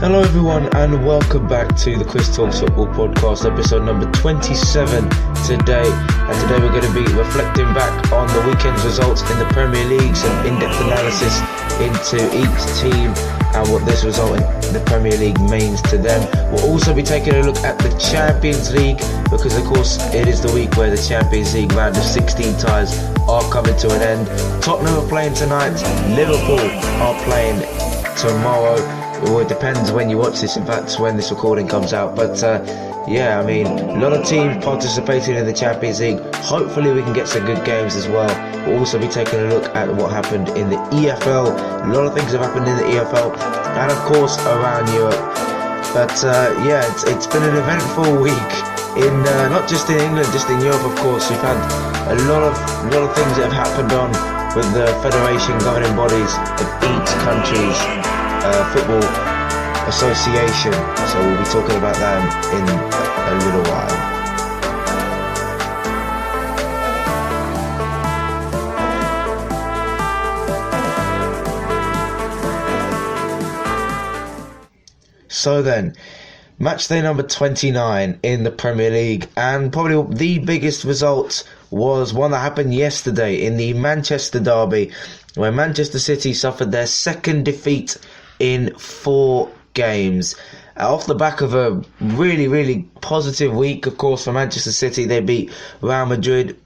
Hello everyone and welcome back to the Chris Talks Football Podcast, episode number 27 today. And today we're going to be reflecting back on the weekend's results in the Premier League, some in-depth analysis into each team and what this result in the Premier League means to them. We'll also be taking a look at the Champions League because of course it is the week where the Champions League round of 16 ties are coming to an end. Tottenham are playing tonight, Liverpool are playing tomorrow. Well, it depends when you watch this, in fact when this recording comes out, but a lot of teams participating in the Champions League. Hopefully we can get some good games as well. We'll also be taking a look at what happened in the EFL. A lot of things have happened in the EFL and of course around Europe, but it's been an eventful week in not just in England, just in Europe. Of course we've had a lot of things that have happened on with the federation governing bodies of each country's football association, so we'll be talking about that in a little while. So then, match day number 29 in the Premier League, and probably the biggest result was one that happened yesterday in the Manchester derby, where Manchester City suffered their second defeat in 4 games. Off the back of a really positive week, of course, for Manchester City. They beat Real Madrid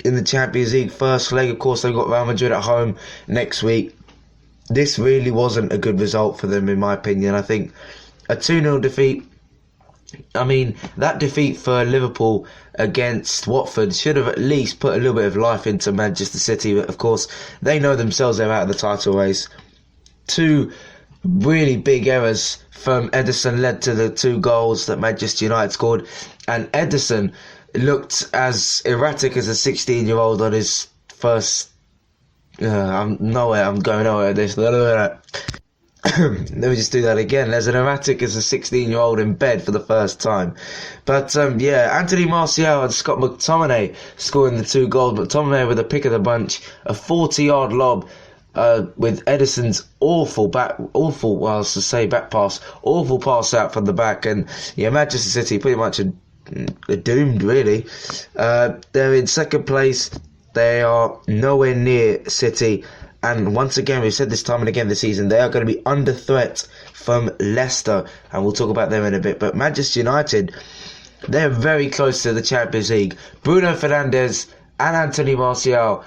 in the Champions League first leg. Of course, they've got Real Madrid at home next week. This really wasn't a good result for them, in my opinion. I think a 2-0 defeat. That defeat for Liverpool against Watford should have at least put a little bit of life into Manchester City, but of course they know themselves they're out of the title race. 2 really big errors from Ederson led to the 2 goals that Manchester United scored, and Ederson looked as erratic as a 16-year-old on his first I'm going nowhere with this. Let me just do that again. As an erratic as a 16-year-old in bed for the first time. But Anthony Martial and Scott McTominay scoring the 2 goals. McTominay with a pick of the bunch, a 40-yard lob with Ederson's awful back pass, awful pass out from the back, and Manchester City pretty much are doomed really. They're in second place. They are nowhere near City. And once again, we've said this time and again this season, they are going to be under threat from Leicester. And we'll talk about them in a bit. But Manchester United, they're very close to the Champions League. Bruno Fernandes and Anthony Martial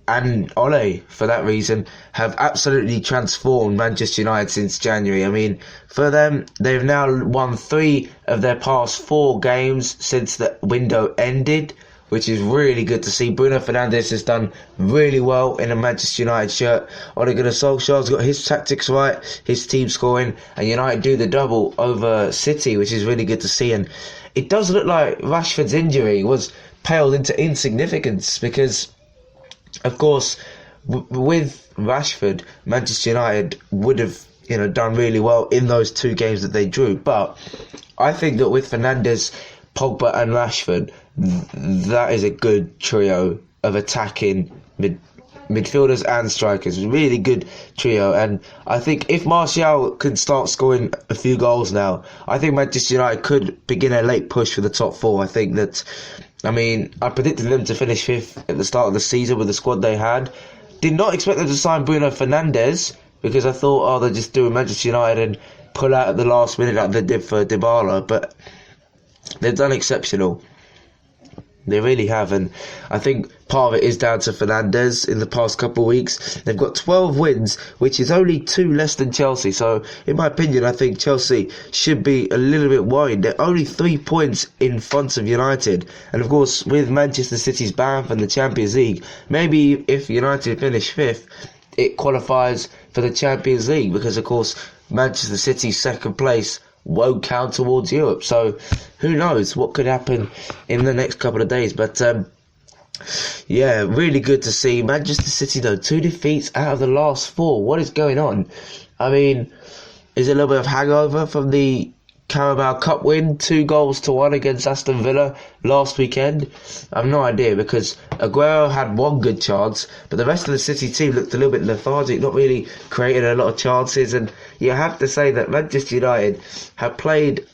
and Ole, for that reason, have absolutely transformed Manchester United since January. For them, they've now won 3 of their past 4 games since the window ended, which is really good to see. Bruno Fernandes has done really well in a Manchester United shirt. Ole Gunnar Solskjaer's got his tactics right, his team scoring, and United do the double over City, which is really good to see. And it does look like Rashford's injury was paled into insignificance because, of course, with Rashford, Manchester United would have done really well in those 2 games that they drew. But I think that with Fernandes, Pogba and Rashford, that is a good trio of attacking midfielders and strikers. Really good trio. And I think if Martial can start scoring a few goals now, I think Manchester United could begin a late push for the top 4. I think that, I predicted them to finish 5th at the start of the season with the squad they had. Did not expect them to sign Bruno Fernandes because I thought, they'll just do Manchester United and pull out at the last minute like they did for Dybala. But they've done exceptional. They really have, and I think part of it is down to Fernandes in the past couple of weeks. They've got 12 wins, which is only 2 less than Chelsea. So, in my opinion, I think Chelsea should be a little bit worried. They're only 3 points in front of United. And, of course, with Manchester City's ban from the Champions League, maybe if United finish 5th, it qualifies for the Champions League because, of course, Manchester City's second place won't count towards Europe. So who knows what could happen in the next couple of days. But really good to see Manchester City though, 2 defeats out of the last 4. What is going on? Is it a little bit of hangover from the Carabao Cup win, 2-1 against Aston Villa last weekend? I have no idea, because Aguero had one good chance, but the rest of the City team looked a little bit lethargic, not really creating a lot of chances. And you have to say that Manchester United have played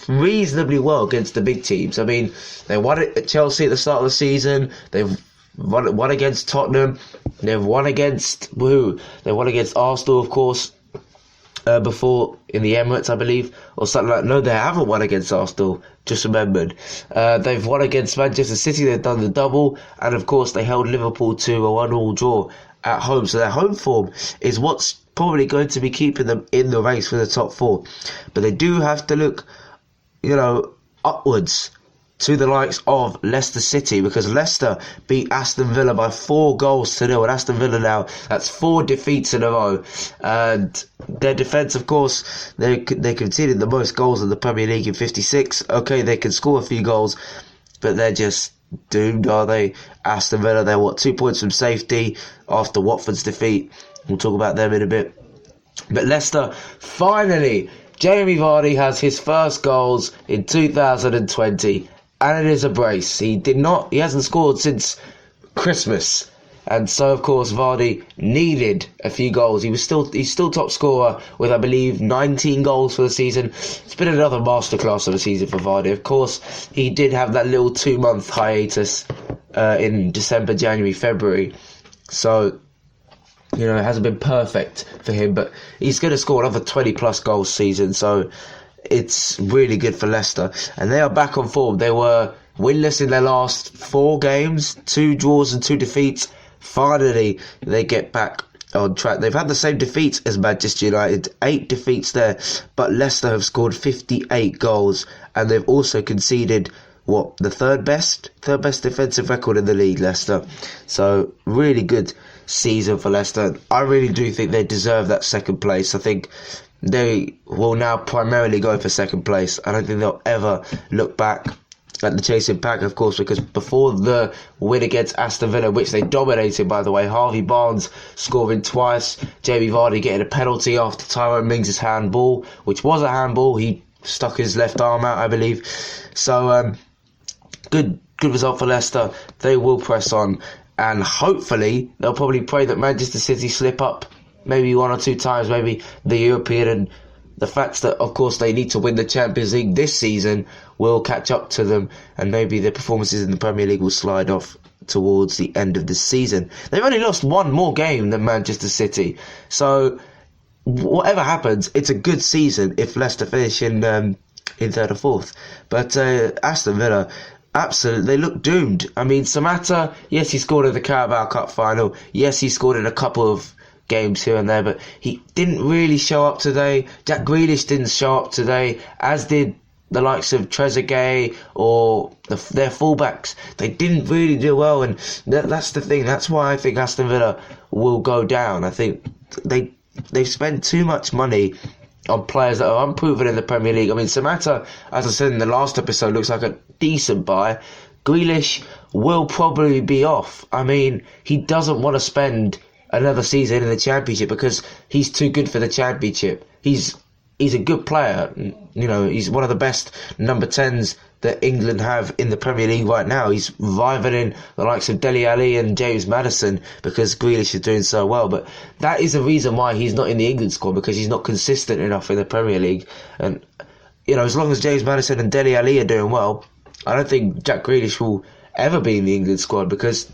reasonably well against the big teams. I mean, they won it at Chelsea at the start of the season. They've won against Tottenham. They've won against They won against Arsenal, of course, before in the Emirates, I believe, or something like. No, they haven't won against Arsenal. Just remembered. They've won against Manchester City. They've done the double, and of course they held Liverpool to a 1-1 draw at home. So their home form is what's probably going to be keeping them in the race for the top 4. But they do have to look, upwards to the likes of Leicester City, because Leicester beat Aston Villa by 4-0, and Aston Villa now, that's 4 defeats in a row. And their defence, of course, they conceded the most goals in the Premier League in 56. Okay, they can score a few goals, but they're just doomed, are they? Aston Villa, they're 2 points from safety after Watford's defeat. We'll talk about them in a bit. But Leicester, finally, Jamie Vardy has his first goals in 2020, and it is a brace. He hasn't scored since Christmas, and so of course Vardy needed a few goals. He's still top scorer with, I believe, 19 goals for the season. It's been another masterclass of a season for Vardy. Of course, he did have that little 2-month hiatus in December, January, February, so it hasn't been perfect for him, but he's going to score another 20-plus goals season, so it's really good for Leicester. And they are back on form. They were winless in their last 4 games, 2 draws and 2 defeats. Finally, they get back on track. They've had the same defeats as Manchester United, 8 defeats there, but Leicester have scored 58 goals, and they've also conceded the third best defensive record in the league, Leicester. So really good season for Leicester. I really do think they deserve that second place. I think they will now primarily go for second place. I don't think they'll ever look back at the chasing pack, of course, because before the win against Aston Villa, which they dominated, by the way, Harvey Barnes scoring twice, Jamie Vardy getting a penalty after Tyrone Mings' handball, which was a handball. He stuck his left arm out, I believe. So good result for Leicester. They will press on, and hopefully they'll probably pray that Manchester City slip up maybe 1 or 2 times, maybe the European, and the fact that, of course, they need to win the Champions League this season will catch up to them, and maybe their performances in the Premier League will slide off towards the end of the season. They've only lost 1 more game than Manchester City, so whatever happens, it's a good season if Leicester finish in 3rd or 4th. But Aston Villa, absolutely, they look doomed. I mean, Samatta, yes, he scored in the Carabao Cup final. Yes, he scored in a couple of games here and there, but he didn't really show up today. Jack Grealish didn't show up today, as did the likes of Trezeguet or their fullbacks. They didn't really do well, and that's the thing. That's why I think Aston Villa will go down. I think they've spent too much money on players that are unproven in the Premier League. I mean, Samatta, as I said in the last episode, looks like a decent buy. Grealish will probably be off. I mean, he doesn't want to spend another season in the Championship because he's too good for the Championship. He's a good player. He's one of the best number 10s that England have in the Premier League right now. He's rivaling the likes of Dele Alli and James Maddison because Grealish is doing so well. But that is the reason why he's not in the England squad, because he's not consistent enough in the Premier League. And, as long as James Maddison and Dele Alli are doing well, I don't think Jack Grealish will ever be in the England squad, because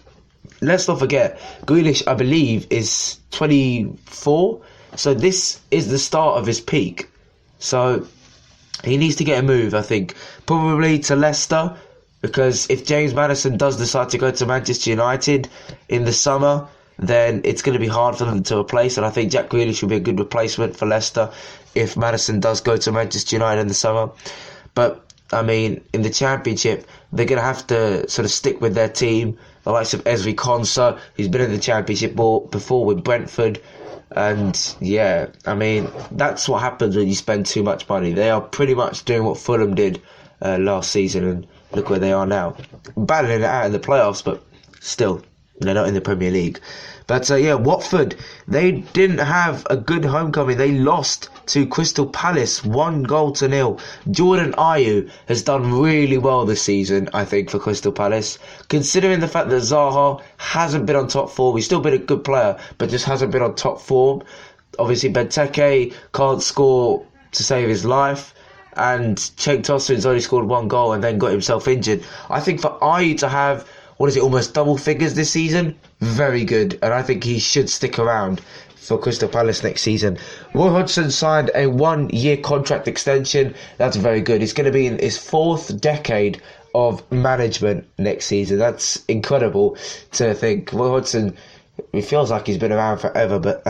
let's not forget, Grealish, I believe, is 24. So this is the start of his peak. So he needs to get a move, I think. Probably to Leicester, because if James Maddison does decide to go to Manchester United in the summer, then it's going to be hard for them to replace. And I think Jack Grealish will be a good replacement for Leicester if Maddison does go to Manchester United in the summer. But, I mean, in the Championship, they're going to have to sort of stick with their team. The likes of Ezri Konsa, who's been in the Championship before with Brentford. And, yeah, I mean, that's what happens when you spend too much money. They are pretty much doing what Fulham did last season, and look where they are now. Battling it out in the playoffs, but still, They're not in the Premier League. But Watford, they didn't have a good homecoming. They lost to Crystal Palace 1-0. Jordan Ayew has done really well this season, I think, for Crystal Palace. Considering the fact that Zaha hasn't been on top form. He's still been a good player, but just hasn't been on top form. Obviously, Benteke can't score to save his life. And Cenk Tosun's only scored 1 goal and then got himself injured. I think for Ayew to have, almost double figures this season, very good. And I think he should stick around for Crystal Palace next season. Roy Hodgson signed a 1-year contract extension. That's very good. He's going to be in his 4th decade of management next season. That's incredible to think. Roy Hodgson, it feels like he's been around forever, but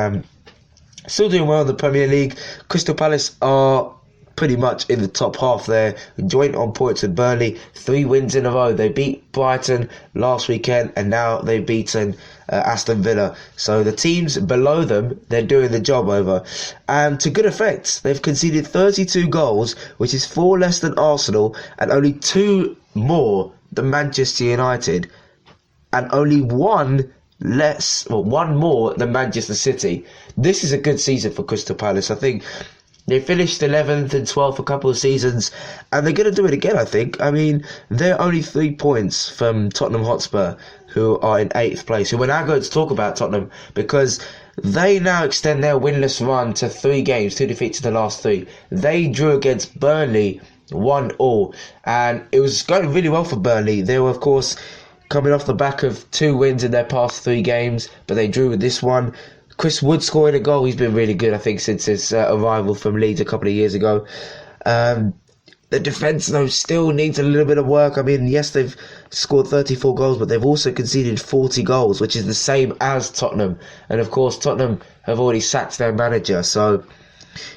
still doing well in the Premier League. Crystal Palace are pretty much in the top half there, joint on points with Burnley. 3 wins in a row. They beat Brighton last weekend, and now they've beaten Aston Villa. So the teams below them, they're doing the job over, and to good effect. They've conceded 32 goals, which is 4 less than Arsenal, and only 2 more than Manchester United, and only 1 more than Manchester City. This is a good season for Crystal Palace. I think they finished 11th and 12th a couple of seasons, and they're going to do it again, I think. I mean, they're only 3 points from Tottenham Hotspur, who are in 8th place, who we're now going to talk about Tottenham, because they now extend their winless run to 3 games, 2 defeats in the last 3. They drew against Burnley 1-1, and it was going really well for Burnley. They were, of course, coming off the back of 2 wins in their past 3 games, but they drew with this one. Chris Wood scoring a goal. He's been really good, I think, since his arrival from Leeds a couple of years ago. The defence, though, still needs a little bit of work. I mean, yes, they've scored 34 goals, but they've also conceded 40 goals, which is the same as Tottenham. And, of course, Tottenham have already sacked their manager. So,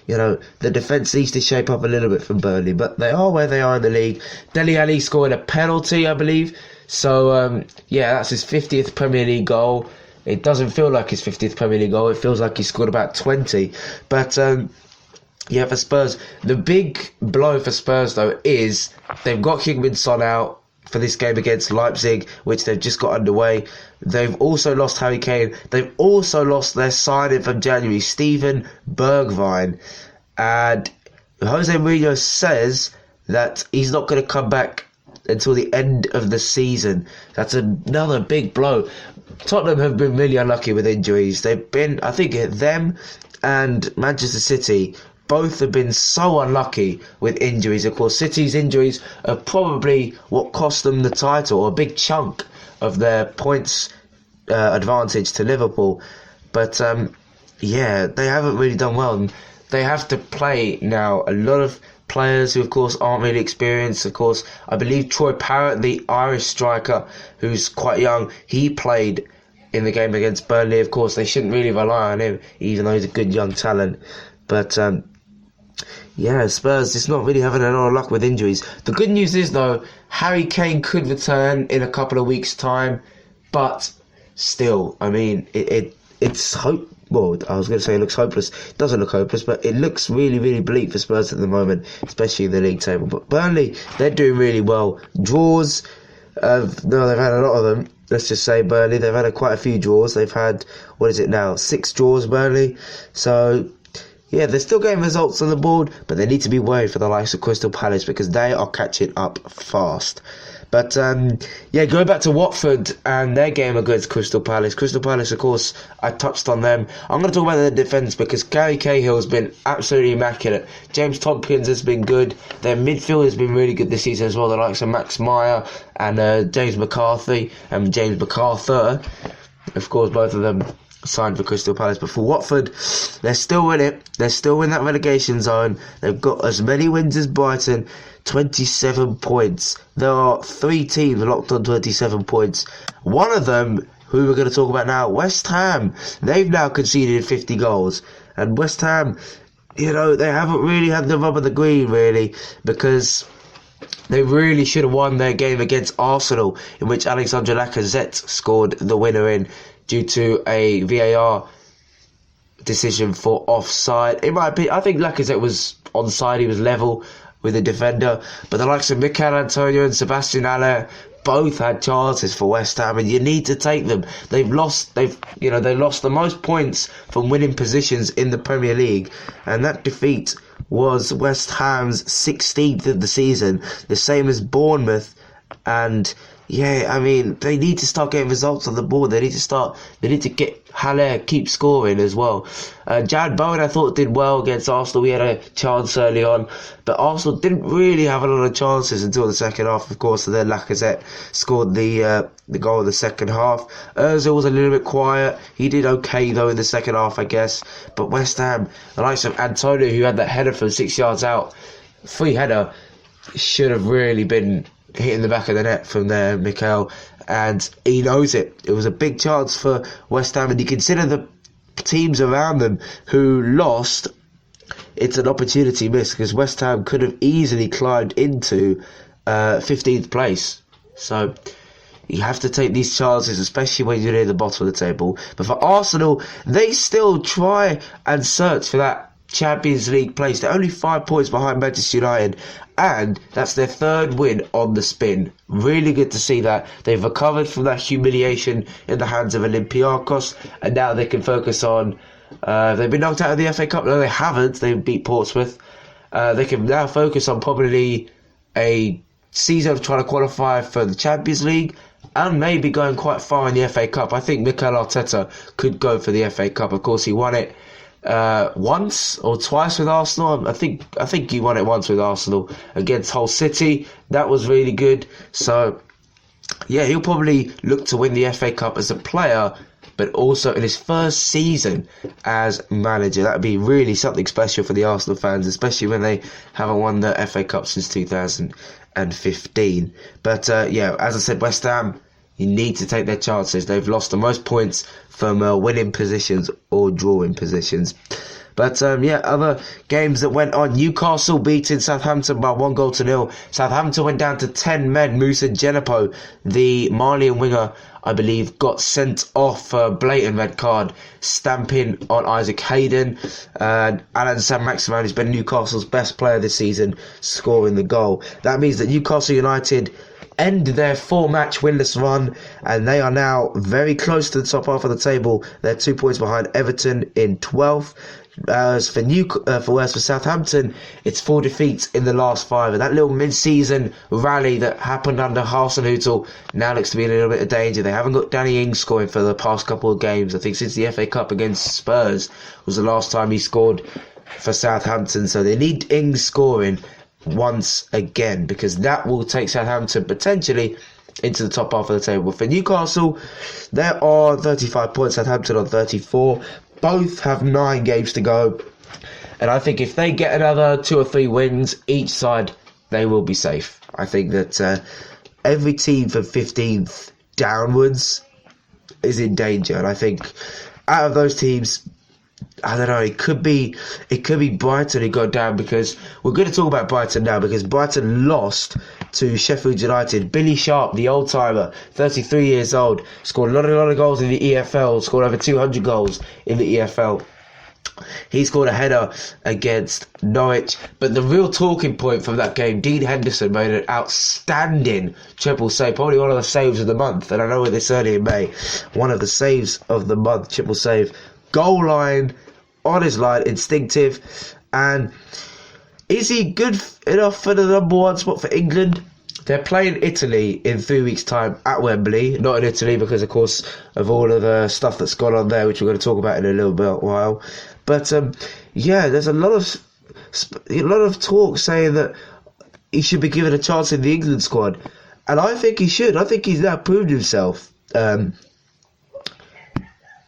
the defence needs to shape up a little bit from Burnley. But they are where they are in the league. Dele Alli scoring a penalty, I believe. So, that's his 50th Premier League goal. It doesn't feel like his 50th Premier League goal. It feels like he scored about 20. But, for Spurs, the big blow for Spurs, though, is they've got Heung-min Son out for this game against Leipzig, which they've just got underway. They've also lost Harry Kane. They've also lost their signing from January, Steven Bergwijn. And Jose Mourinho says that he's not going to come back until the end of the season. That's another big blow. Tottenham have been really unlucky with injuries. They've been, I think, them and Manchester City both have been so unlucky with injuries. Of course, City's injuries are probably what cost them the title, or a big chunk of their points advantage to Liverpool. But they haven't really done well. They have to play now a lot of players who, of course, aren't really experienced. Of course, I believe Troy Parrott, the Irish striker, who's quite young, he played in the game against Burnley. Of course, they shouldn't really rely on him, even though he's a good young talent. But, Spurs just not really having a lot of luck with injuries. The good news is, though, Harry Kane could return in a couple of weeks' time. But still, I mean, it's hope. Well, I was going to say it looks hopeless. It doesn't look hopeless, but it looks really, really bleak for Spurs at the moment, especially in the league table. But Burnley, they're doing really well. Draws, they've had a lot of them. Let's just say Burnley, they've had quite a few draws. They've had, 6 draws, Burnley. So, they're still getting results on the board, but they need to be worried for the likes of Crystal Palace, because they are catching up fast. But, going back to Watford and their game against Crystal Palace. Crystal Palace, of course, I touched on them. I'm going to talk about their defence, because Gary Cahill has been absolutely immaculate. James Tompkins has been good. Their midfield has been really good this season as well. The likes of Max Meyer and James McCarthy and James MacArthur. Of course, both of them signed for Crystal Palace. But for Watford, they're still in it. They're still in that relegation zone. They've got as many wins as Brighton, 27 points. There are 3 teams locked on 27 points. One of them, who we're going to talk about now, West Ham. They've now conceded 50 goals. And West Ham, they haven't really had the rub of the green, really, because they really should have won their game against Arsenal, in which Alexandre Lacazette scored the winner in, due to a VAR decision for offside. In my opinion, I think Lacazette was onside. He was level with the defender. But the likes of Mikel Antonio and Sebastian Haller both had chances for West Ham, and you need to take them. They lost the most points from winning positions in the Premier League, and that defeat was West Ham's 16th of the season, the same as Bournemouth. And yeah, I mean, they need to start getting results on the board. They need to get Haller keep scoring as well. Jared Bowen, I thought, did well against Arsenal. He had a chance early on, but Arsenal didn't really have a lot of chances until the second half, of course, and then Lacazette scored the goal in the second half. Ozil was a little bit quiet. He did okay, though, in the second half, I guess. But West Ham, the likes of Antonio, who had that header from 6 yards out, free header, should have really been hitting the back of the net from there, Mikel, and he knows it. It was a big chance for West Ham, and you consider the teams around them who lost, it's an opportunity missed, because West Ham could have easily climbed into 15th place. So you have to take these chances, especially when you're near the bottom of the table. But for Arsenal, they still try and search for that Champions League place. They're only 5 points behind Manchester United, and that's their third win on the spin. Really good to see that. They've recovered from that humiliation in the hands of Olympiacos, and now they can focus on... they've been knocked out of the FA Cup. No, they haven't. They beat Portsmouth. They can now focus on probably a season of trying to qualify for the Champions League, and maybe going quite far in the FA Cup. I think Mikel Arteta could go for the FA Cup. Of course, he won it once or twice with Arsenal. I think he won it once with Arsenal against Hull City. That was really good. So yeah, he'll probably look to win the FA Cup as a player, but also in his first season as manager. That would be really something special for the Arsenal fans, especially when they haven't won the FA Cup since 2015. But yeah, as I said, West Ham, you need to take their chances. They've lost the most points from winning positions or drawing positions. But yeah, other games that went on. Newcastle beating Southampton by 1-0. Southampton went down to 10 men. Moussa Djenepo, the Malian winger, I believe, got sent off for a blatant red card, stamping on Isaac Hayden. Alan Saint-Maximin, who's been Newcastle's best player this season, scoring the goal. That means that Newcastle United end their 4-match winless run, and they are now very close to the top half of the table. They're 2 points behind Everton in 12th. As for Southampton, it's 4 defeats in the last 5, and that little mid-season rally that happened under Hasenhüttl now looks to be in a little bit of danger. They haven't got Danny Ings scoring for the past couple of games. I think since the FA Cup against Spurs was the last time he scored for Southampton, so they need Ings scoring once again, because that will take Southampton potentially into the top half of the table. For Newcastle, there are 35 points, Southampton on 34. Both have 9 games to go, and I think if they get another 2 or 3 wins each side, they will be safe. I think that every team from 15th downwards is in danger, and I think out of those teams, I don't know, it could be Brighton who go down, because we're going to talk about Brighton now, because Brighton lost to Sheffield United. Billy Sharp, the old-timer, 33 years old, scored a lot of goals in the EFL, scored over 200 goals in the EFL. He scored a header against Norwich, but the real talking point from that game, Dean Henderson made an outstanding triple save, probably one of the saves of the month, and I know we're this early in May, one of the saves of the month, triple save, goal line, on his line, instinctive. And is he good enough for the number 1 spot for England? They're playing Italy in 3 weeks' time at Wembley. Not in Italy because, of course, of all of the stuff that's gone on there, which we're going to talk about in a little bit while. But yeah, there's a lot of talk saying that he should be given a chance in the England squad, and I think he should. I think he's now proved himself.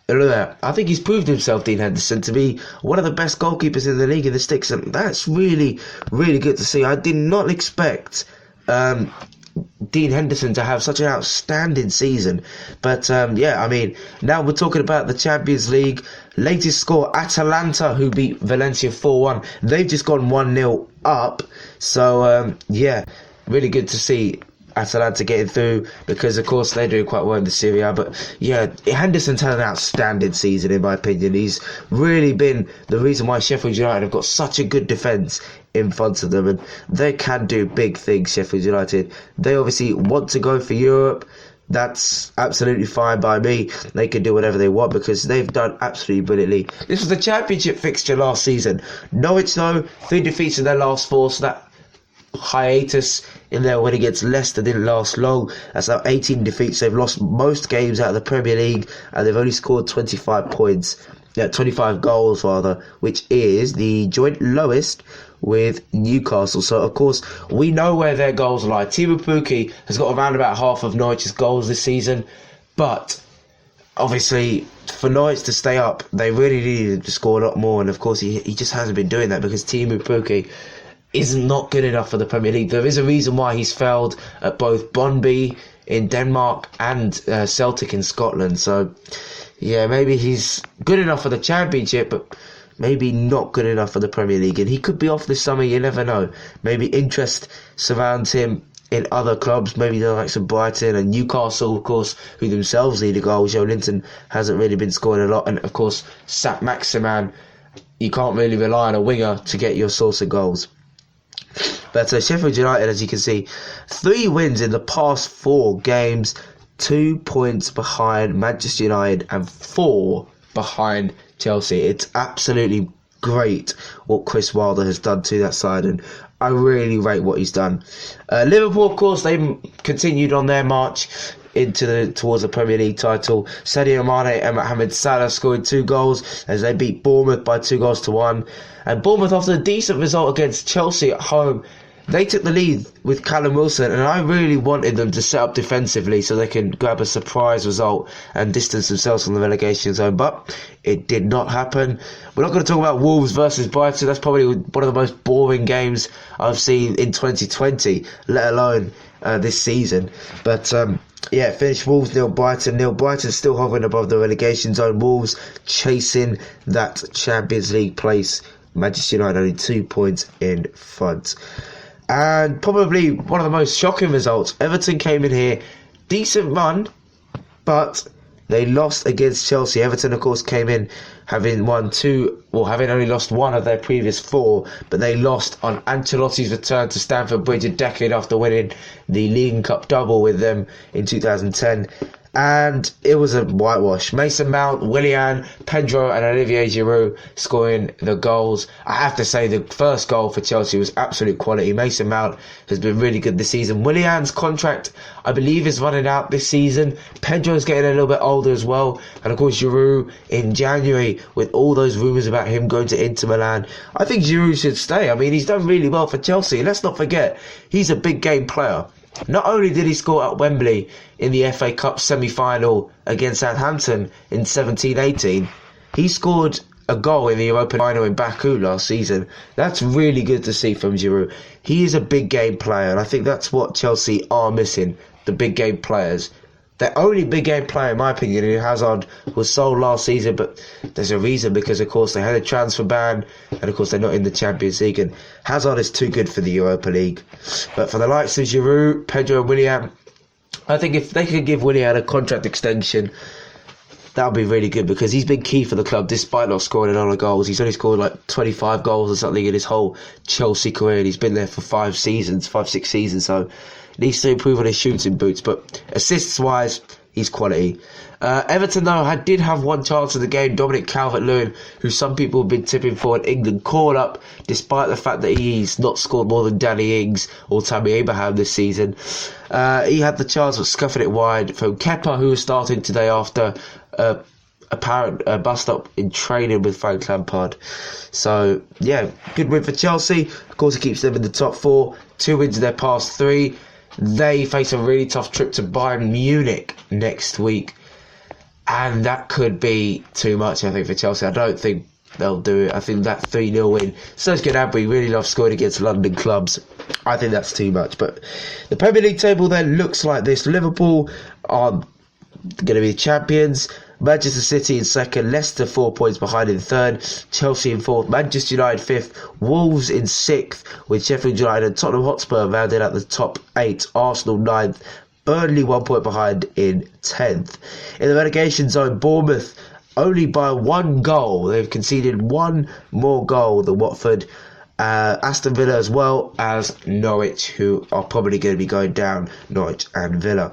I think he's proved himself, Dean Henderson, to be one of the best goalkeepers in the league in the sticks, and that's really, really good to see. I did not expect Dean Henderson to have such an outstanding season. But yeah, I mean, now we're talking about the Champions League. Latest score, Atalanta, who beat Valencia 4-1. They've just gone 1-0 up. So yeah, really good to see Atalanta getting through, because of course they're doing quite well in the Serie A. But yeah, Henderson's had an outstanding season in my opinion. He's really been the reason why Sheffield United have got such a good defence in front of them, and they can do big things, Sheffield United. They obviously want to go for Europe. That's absolutely fine by me. They can do whatever they want because they've done absolutely brilliantly. This was the Championship fixture last season. Norwich, though, 3 defeats in their last 4, so that hiatus in their win against Leicester didn't last long. That's now 18 defeats. They've lost most games out of the Premier League, and they've only scored 25 goals rather, which is the joint lowest with Newcastle. So of course we know where their goals lie. Timo Pukki has got around about half of Norwich's goals this season, but obviously for Norwich to stay up they really needed to score a lot more, and of course he just hasn't been doing that because Timo Pukki is not good enough for the Premier League. There is a reason why he's failed at both Brøndby in Denmark and Celtic in Scotland. So yeah, maybe he's good enough for the Championship, but maybe not good enough for the Premier League. And he could be off this summer, you never know. Maybe interest surrounds him in other clubs, maybe the likes of Brighton and Newcastle, of course, who themselves need a goal. Joe Linton hasn't really been scoring a lot. And of course, Sat Maximan, you can't really rely on a winger to get your source of goals. But Sheffield United, as you can see, 3 wins in the past 4 games, 2 points behind Manchester United and 4 behind Chelsea. It's absolutely great what Chris Wilder has done to that side, and I really rate what he's done. Liverpool, of course, they continued on their march towards the Premier League title. Sadio Mane and Mohamed Salah scored 2 goals as they beat Bournemouth by 2-1. And Bournemouth, after a decent result against Chelsea at home, they took the lead with Callum Wilson, and I really wanted them to set up defensively so they can grab a surprise result and distance themselves from the relegation zone, but it did not happen. We're not going to talk about Wolves versus Brighton. That's probably one of the most boring games I've seen in 2020, let alone this season. But yeah, finished Wolves 0, Brighton 0. Brighton still hovering above the relegation zone. Wolves chasing that Champions League place. Manchester United only 2 points in front. And probably one of the most shocking results, Everton came in here, decent run, but they lost against Chelsea. Everton, of course, came in having only lost 1 of their previous 4, but they lost on Ancelotti's return to Stamford Bridge a decade after winning the League Cup double with them in 2010. And it was a whitewash. Mason Mount, Willian, Pedro and Olivier Giroud scoring the goals. I have to say the first goal for Chelsea was absolute quality. Mason Mount has been really good this season. Willian's contract, I believe, is running out this season. Pedro's getting a little bit older as well. And of course Giroud in January, with all those rumours about him going to Inter Milan. I think Giroud should stay. I mean, he's done really well for Chelsea. Let's not forget, he's a big game player. Not only did he score at Wembley in the FA Cup semi-final against Southampton in 17-18, he scored a goal in the Europa final in Baku last season. That's really good to see from Giroud. He is a big game player, and I think that's what Chelsea are missing, the big game players. Their only big game player, in my opinion, in Hazard, was sold last season, but there's a reason, because of course they had a transfer ban, and of course they're not in the Champions League, and Hazard is too good for the Europa League. But for the likes of Giroud, Pedro and Willian, I think if they could give Willian a contract extension, that would be really good, because he's been key for the club despite not scoring a lot of goals. He's only scored like 25 goals or something in his whole Chelsea career, and he's been there for 5, 6 seasons, so needs to improve on his shooting boots. But assists wise, he's quality. Everton, though, did have one chance in the game. Dominic Calvert-Lewin, who some people have been tipping for an England call-up, despite the fact that he's not scored more than Danny Ings or Tammy Abraham this season. He had the chance of scuffing it wide from Kepa, who was starting today after apparent bust-up in training with Frank Lampard. So, yeah, good win for Chelsea. Of course, it keeps them in the top 4. 2 wins in their past 3. They face a really tough trip to Bayern Munich next week, and that could be too much, I think, for Chelsea. I don't think they'll do it. I think that 3-0 win, Serge Gnabry really loves scoring against London clubs. I think that's too much. But the Premier League table then looks like this. Liverpool are going to be the champions. Manchester City in second, Leicester 4 points behind in third, Chelsea in fourth, Manchester United fifth, Wolves in sixth, with Sheffield United and Tottenham Hotspur rounded out the top 8, Arsenal ninth, Burnley 1 point behind in 10th. In the relegation zone, Bournemouth only by 1 goal. They've conceded 1 more goal than Watford. Aston Villa as well as Norwich, who are probably going to be going down, Norwich and Villa.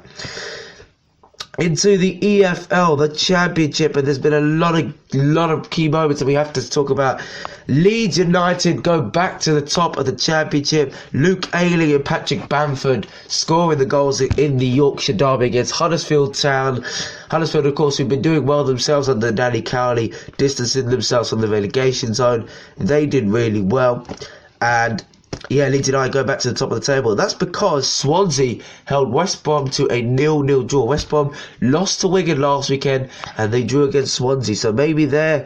Into the EFL, the Championship, and there's been a lot of key moments that we have to talk about. Leeds United go back to the top of the Championship. Luke Ayling and Patrick Bamford scoring the goals in the Yorkshire derby against Huddersfield Town. Huddersfield, of course, who've been doing well themselves under Danny Cowley, distancing themselves from the relegation zone. They did really well, and yeah, Leeds United go back to the top of the table. That's because Swansea held West Brom to a 0-0 draw. West Brom lost to Wigan last weekend and they drew against Swansea. So maybe their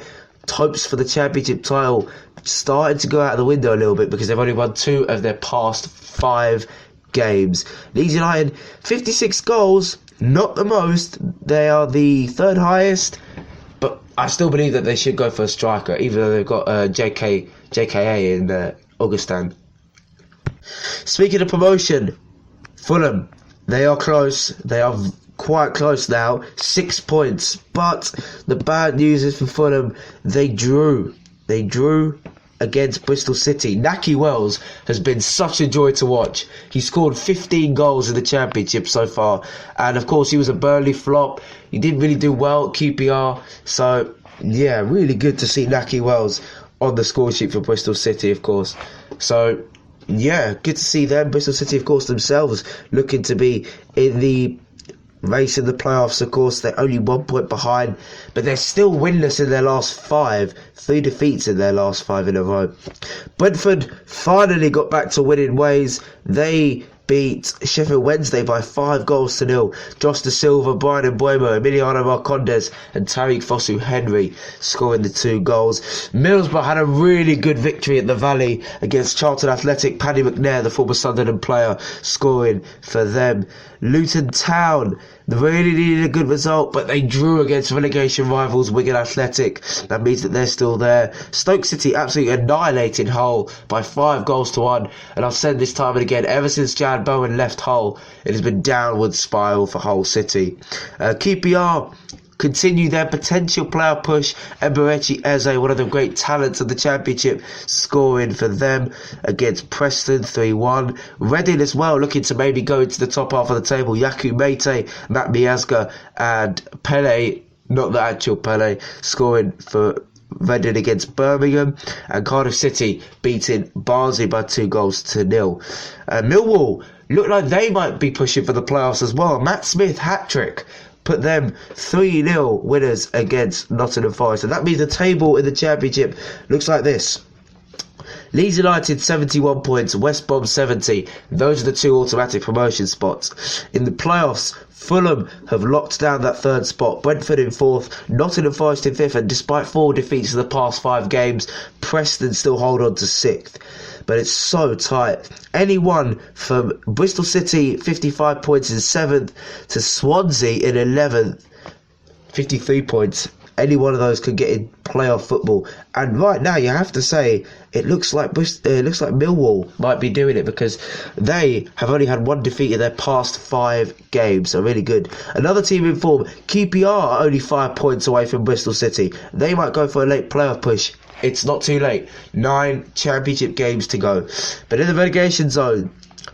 hopes for the Championship title started to go out of the window a little bit because they've only won 2 of their past 5 games. Leeds United, 56 goals, not the most. They are the 3rd highest, but I still believe that they should go for a striker, even though they've got JKA in Augustin. Speaking of promotion, Fulham, they are close. They are quite close now, 6 points. But the bad news is for Fulham, they drew. They drew against Bristol City. Nahki Wells has been such a joy to watch. He scored 15 goals in the Championship so far. And of course, he was a Burnley flop. He didn't really do well at QPR. So, yeah, really good to see Nahki Wells on the score sheet for Bristol City, of course. So, yeah, good to see them. Bristol City, of course, themselves looking to be in the race in the playoffs. Of course, they're only 1 point behind, but they're still winless in their last 5. 3 defeats in their last 5 in a row. Brentford finally got back to winning ways. They beat Sheffield Wednesday by 5-0. Josh Da Silva, Brian Mbeumo, Emiliano Marcondes and Tariq Fosu-Henry scoring the 2 goals. Middlesbrough had a really good victory at the Valley against Charlton Athletic. Paddy McNair, the former Sunderland player, scoring for them. Luton Town, they really needed a good result, but they drew against relegation rivals Wigan Athletic. That means that they're still there. Stoke City absolutely annihilated Hull by 5-1. And I've said this time and again, ever since Jan Bowen left Hull, it has been downward spiral for Hull City. QPR continue their potential player push. Eberechi Eze, one of the great talents of the Championship, scoring for them against Preston 3-1. Reading as well, looking to maybe go into the top half of the table. Yaku Mete, Matt Miazga and Pele, not the actual Pele, scoring for Reading against Birmingham. And Cardiff City beating Barnsley by 2-0. Millwall look like they might be pushing for the playoffs as well. Matt Smith hat-trick put them 3-0 winners against Nottingham Forest. And that means the table in the Championship looks like this. Leeds United 71 points, West Brom 70. Those are the 2 automatic promotion spots. In the playoffs, Fulham have locked down that 3rd spot. Brentford in 4th, Nottingham Forest in 5th, and despite 4 defeats in the past 5 games, Preston still hold on to 6th. But it's so tight. Anyone from Bristol City, 55 points in 7th, to Swansea in 11th, 53 points. Any one of those could get in playoff football. And right now, you have to say, it looks like Millwall might be doing it because they have only had 1 defeat in their past 5 games. So really good. Another team in form, QPR, are only 5 points away from Bristol City. They might go for a late playoff push. It's not too late. 9 Championship games to go. But in the relegation zone,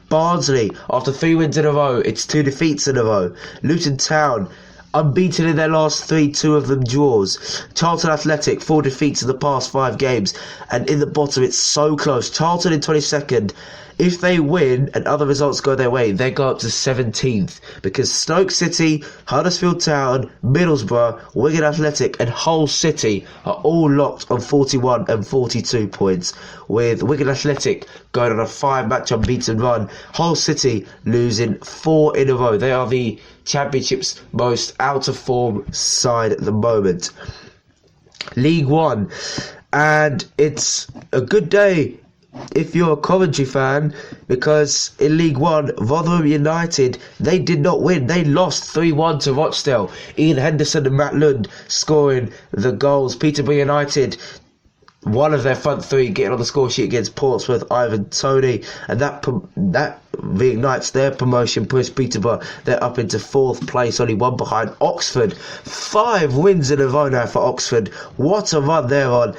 Barnsley, after 3 wins in a row, it's 2 defeats in a row. Luton Town, unbeaten in their last 3, 2 of them draws. Charlton Athletic, 4 defeats in the past 5 games. And in the bottom, it's so close. Charlton in 22nd. If they win and other results go their way, they go up to 17th. Because Stoke City, Huddersfield Town, Middlesbrough, Wigan Athletic and Hull City are all locked on 41 and 42 points. With Wigan Athletic going on a 5-match unbeaten run. Hull City losing 4 in a row. They are the Championship's most out of form side at the moment. League One. And it's a good day if you're a Coventry fan, because in League One, Rotherham United, they did not win. They lost 3-1 to Rochdale. Ian Henderson and Matt Lund scoring the goals. Peterborough United, one of their front 3 getting on the score sheet against Portsmouth, Ivan Toney, and that reignites their promotion push. Peterborough, they're up into 4th place, only 1 behind Oxford. 5 wins in a row now for Oxford. What a run they're on.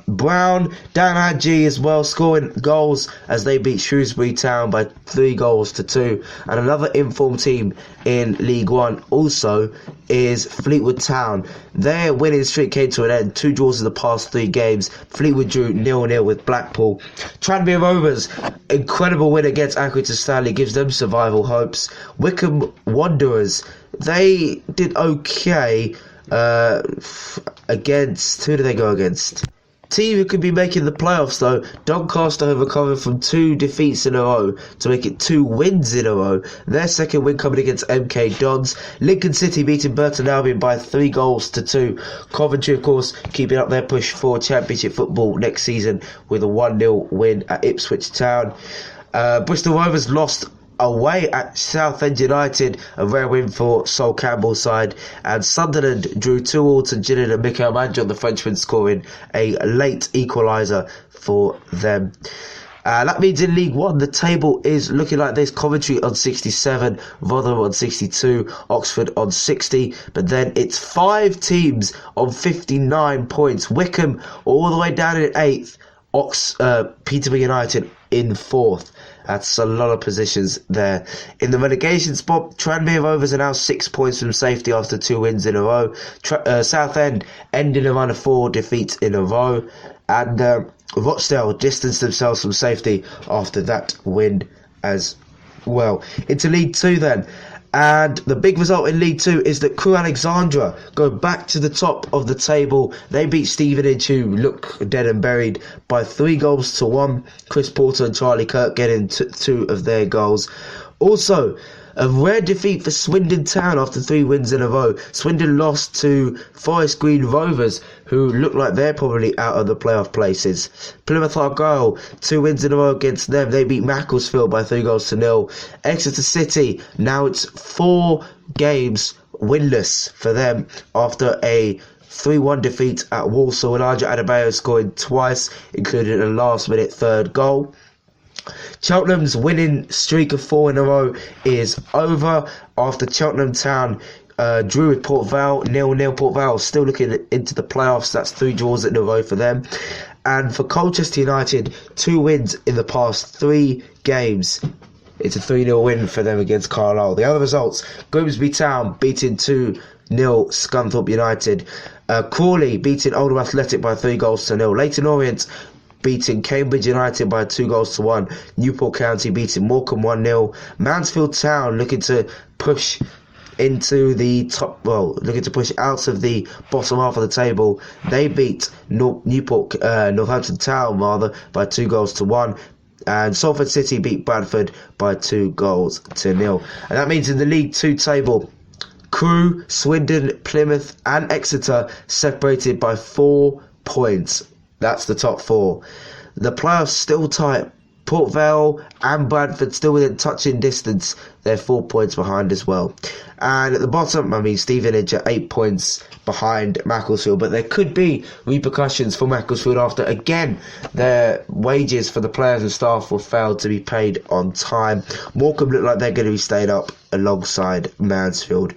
Brown, Dan Hadji as well, scoring goals as they beat Shrewsbury Town by 3-2. And another informed team in League One also is Fleetwood Town. Their winning streak came to an end. 2 draws in the past 3 games. Fleetwood drew 0-0 with Blackpool. Tranmere Rovers, incredible win against Accrington Stanley, gives them survival hopes. Wycombe Wanderers, they did okay against... Who did they go against? Team who could be making the playoffs though. Doncaster have recovered from 2 defeats in a row to make it 2 wins in a row. Their second win coming against MK Dons. Lincoln City beating Burton Albion by 3-2. Coventry, of course, keeping up their push for Championship football next season with a 1-0 win at Ipswich Town. Bristol Rovers lost away at Southend United, a rare win for Sol Campbell's side, and Sunderland drew 2-2 to Gillingham and Mikel Manjon, the Frenchman, scoring a late equaliser for them. That means in League One the table is looking like this: Coventry on 67, Rotherham on 62, Oxford on 60, but then it's 5 teams on 59 points. Wycombe all the way down in 8th, Peterborough United in 4th. That's a lot of positions there. In the relegation spot, Tranmere Rovers are now 6 points from safety after 2 wins in a row. Southend ending a run of 4 defeats in a row. And Rochdale distanced themselves from safety after that win as well. Into League 2 then. And the big result in League 2 is that Crewe Alexandra go back to the top of the table. They beat Stevenage, who look dead and buried, by 3-1. Chris Porter and Charlie Kirk getting 2 of their goals. Also, a rare defeat for Swindon Town after 3 wins in a row. Swindon lost to Forest Green Rovers, who look like they're probably out of the playoff places. Plymouth Argyle, 2 wins in a row against them. They beat Macclesfield by 3-0. Exeter City, now it's 4 games winless for them after a 3-1 defeat at Walsall. Elijah Adebayo scoring twice, including a last-minute 3rd goal. Cheltenham's winning streak of 4 in a row is over after Cheltenham Town drew with Port Vale 0-0. Port Vale still looking into the playoffs. That's 3 draws in a row for them. And for Colchester United, 2 wins in the past 3 games. It's a 3-0 win for them against Carlisle. The other results: Grimsby Town beating 2-0 Scunthorpe United. Crawley beating Oldham Athletic by 3-0. Leyton Orient beating Cambridge United by 2-1. Newport County beating Morecambe 1-0. Mansfield Town looking to push into the top, looking to push out of the bottom half of the table. They beat Northampton Town by 2-1. And Salford City beat Bradford by 2-0. And that means in the League 2 table, Crewe, Swindon, Plymouth and Exeter separated by 4 points. That's the top 4. The playoffs still tight. Port Vale and Bradford still within touching distance. They're 4 points behind as well. And at the bottom, Stevenage are 8 points behind Macclesfield. But there could be repercussions for Macclesfield after, again, their wages for the players and staff will fail to be paid on time. Morecambe look like they're going to be staying up alongside Mansfield.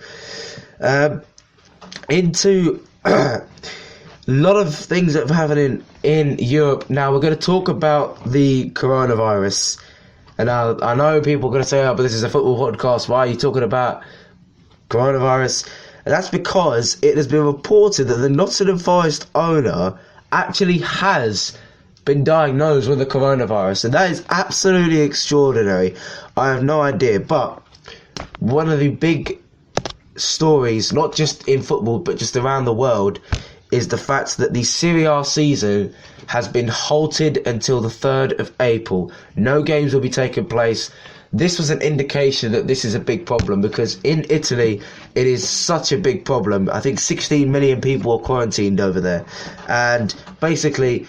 Into... a lot of things that are happening in Europe. Now, we're going to talk about the coronavirus. And I know people are going to say, but this is a football podcast. Why are you talking about coronavirus? And that's because it has been reported that the Nottingham Forest owner actually has been diagnosed with the coronavirus. And that is absolutely extraordinary. I have no idea. But one of the big stories, not just in football, but just around the world, is the fact that the Serie A season has been halted until the 3rd of April. No games will be taking place. This was an indication that this is a big problem, because in Italy it is such a big problem. I think 16 million people are quarantined over there. And basically,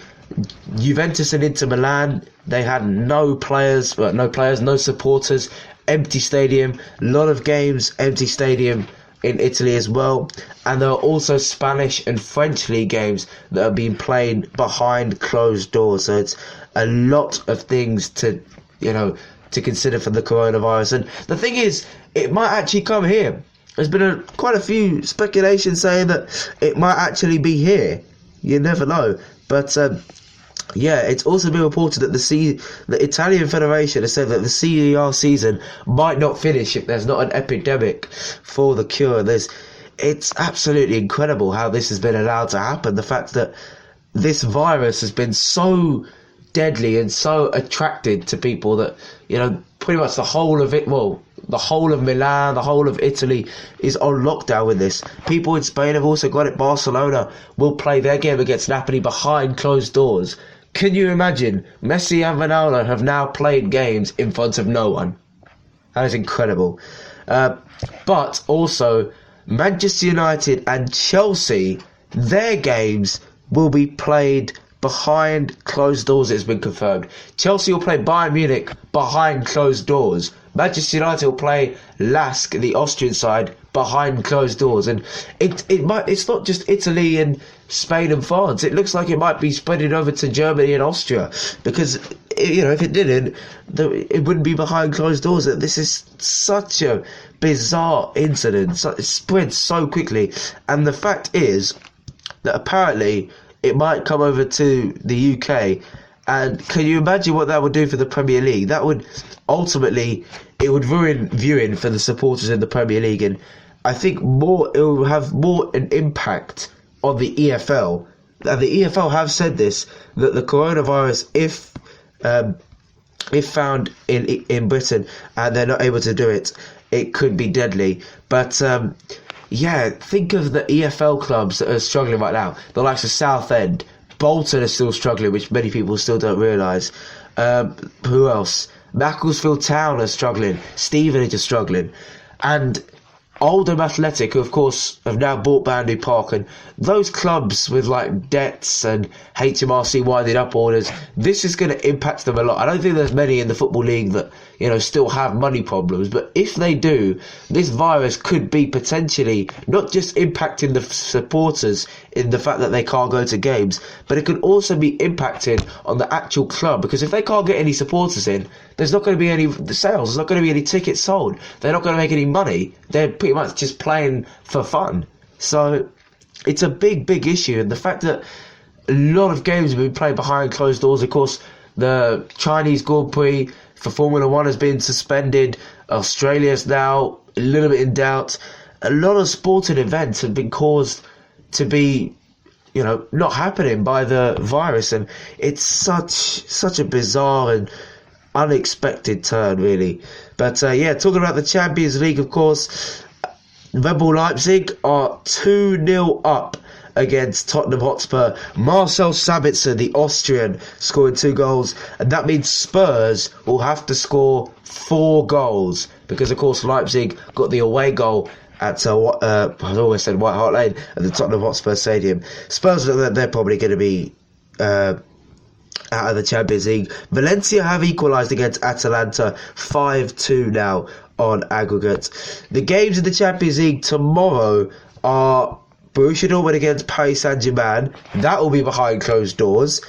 Juventus and Inter Milan, they had no supporters, empty stadium, a lot of games, empty stadium in Italy as well. And there are also Spanish and French league games that are being played behind closed doors. So it's a lot of things to, to consider for the coronavirus. And the thing is, it might actually come here. There's been quite a few speculations saying that it might actually be here. You never know. But yeah, it's also been reported that the Italian Federation has said that the CER season might not finish if there's not an epidemic for the cure. It's absolutely incredible how this has been allowed to happen. The fact that this virus has been so deadly and so attracted to people that, you know, pretty much the whole of it, well, the whole of Milan, the whole of Italy is on lockdown with this. People in Spain have also got it. Barcelona will play their game against Napoli behind closed doors. Can you imagine? Messi and Ronaldo have now played games in front of no one. That is incredible. But also, Manchester United and Chelsea, their games will be played behind closed doors. It's been confirmed. Chelsea will play Bayern Munich behind closed doors. Manchester United will play Lask, the Austrian side, behind closed doors. And it's not just Italy and Spain and France. It looks like it might be spreading over to Germany and Austria, because, you know, if it didn't, it wouldn't be behind closed doors. This is such a bizarre incident. It spread so quickly. And the fact is that apparently it might come over to the UK. And can you imagine what that would do for the Premier League? That would ultimately, it would ruin viewing for the supporters in the Premier League. And I think it will have more an impact on the EFL. And the EFL have said this, that the coronavirus, if found in Britain and they're not able to do it, it could be deadly. But yeah, think of the EFL clubs that are struggling right now. The likes of Southend, Bolton are still struggling, which many people still don't realise. Who else? Macclesfield Town are struggling. Stevenage are struggling. And Oldham Athletic, who of course have now bought Boundary Park, and those clubs with like debts and HMRC winding up orders, this is going to impact them a lot. I don't think there's many in the Football League that, you know, still have money problems, but if they do, this virus could be potentially not just impacting the supporters in the fact that they can't go to games, but it could also be impacting on the actual club, because if they can't get any supporters in, there's not going to be any sales, there's not going to be any tickets sold, they're not going to make any money, they're pretty much just playing for fun. So it's a big issue, and the fact that a lot of games have been played behind closed doors. Of course, the Chinese Grand Prix for Formula 1 has been suspended. Australia's now a little bit in doubt. A lot of sporting events have been caused to be, you know, not happening by the virus, and it's such a bizarre and unexpected turn, really. But yeah, talking about the Champions League, of course, Red Bull Leipzig are 2-0 up against Tottenham Hotspur. Marcel Sabitzer, the Austrian, scoring 2 goals, and that means Spurs will have to score 4 goals, because of course Leipzig got the away goal at I always said White Hart Lane, at the Tottenham Hotspur Stadium. Spurs, they're probably going to be out of the Champions League. Valencia have equalised against Atalanta 5-2 now on aggregate. The games in the Champions League tomorrow are Borussia Dortmund against Paris Saint-Germain. That will be behind closed doors.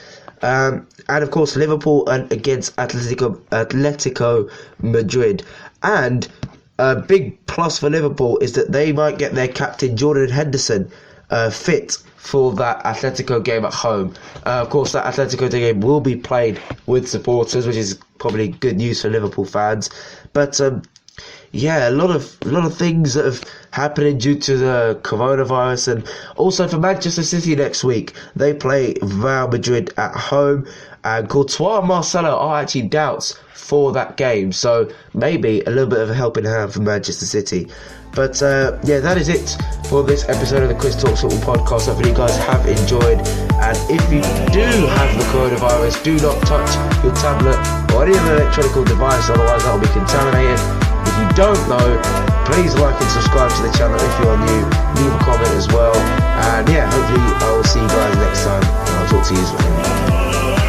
And of course Liverpool against Atletico Madrid. And a big plus for Liverpool is that they might get their captain Jordan Henderson fit for that Atletico game at home. Of course, that Atletico game will be played with supporters, which is probably good news for Liverpool fans. But yeah, a lot of things that have happening due to the coronavirus. And also for Manchester City next week, they play Real Madrid at home, and Courtois and Marcelo are actually doubts for that game, so maybe a little bit of a helping hand for Manchester City. But yeah, that is it for this episode of the Chris Talks Football podcast. Hopefully you guys have enjoyed, and if you do have the coronavirus, do not touch your tablet or any other electronic device, otherwise that will be contaminated. If you don't know, please like and subscribe to the channel. If you are new, leave a comment as well. And yeah, hopefully I will see you guys next time, and I'll talk to you soon.